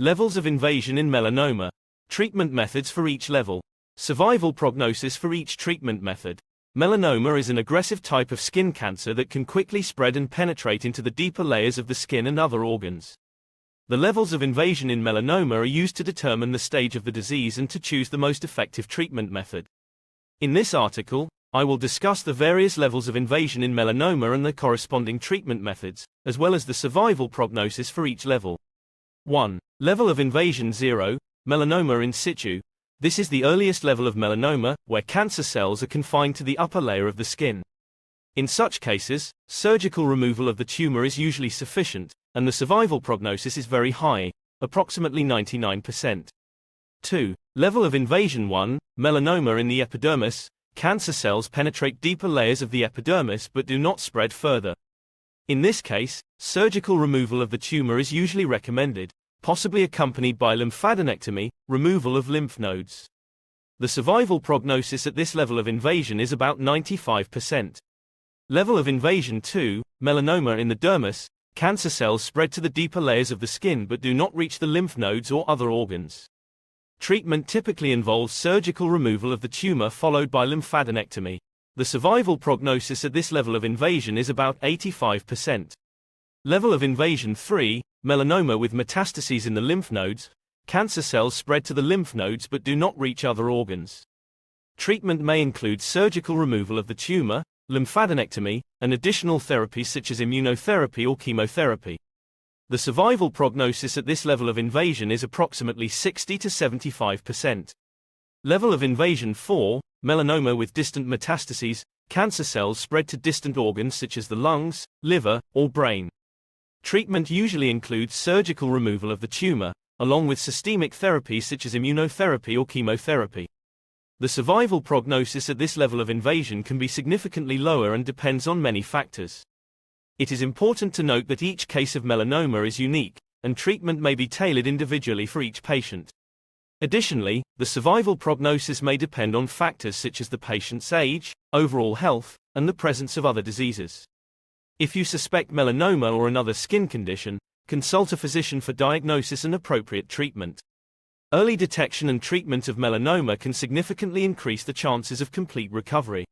Levels of invasion in melanoma. Treatment methods for each level. Survival prognosis for each treatment method. Melanoma is an aggressive type of skin cancer that can quickly spread and penetrate into the deeper layers of the skin and other organs. The levels of invasion in melanoma are used to determine the stage of the disease and to choose the most effective treatment method. In this article, I will discuss the various levels of invasion in melanoma and their corresponding treatment methods, as well as the survival prognosis for each level. 1. Level of invasion 0, melanoma in situ. This is the earliest level of melanoma, where cancer cells are confined to the upper layer of the skin. In such cases, surgical removal of the tumor is usually sufficient, and the survival prognosis is very high, approximately 99%. 2. Level of invasion 1, melanoma in the epidermis. Cancer cells penetrate deeper layers of the epidermis but do not spread further. In this case, surgical removal of the tumor is usually recommended, possibly accompanied by lymphadenectomy, removal of lymph nodes. The survival prognosis at this level of invasion is about 95%. Level of invasion 2, melanoma in the dermis. Cancer cells spread to the deeper layers of the skin but do not reach the lymph nodes or other organs. Treatment typically involves surgical removal of the tumor followed by lymphadenectomy. The survival prognosis at this level of invasion is about 85%. Level of invasion 3, melanoma with metastases in the lymph nodes. Cancer cells spread to the lymph nodes but do not reach other organs. Treatment may include surgical removal of the tumor, lymphadenectomy, and additional therapies such as immunotherapy or chemotherapy. The survival prognosis at this level of invasion is approximately 60 to 75%. Level of invasion 4, melanoma with distant metastases. Cancer cells spread to distant organs such as the lungs, liver, or brain. Treatment usually includes surgical removal of the tumor, along with systemic therapies such as immunotherapy or chemotherapy. The survival prognosis at this level of invasion can be significantly lower and depends on many factors. It is important to note that each case of melanoma is unique, and treatment may be tailored individually for each patient. Additionally, the survival prognosis may depend on factors such as the patient's age, overall health, and the presence of other diseases. If you suspect melanoma or another skin condition, consult a physician for diagnosis and appropriate treatment. Early detection and treatment of melanoma can significantly increase the chances of complete recovery.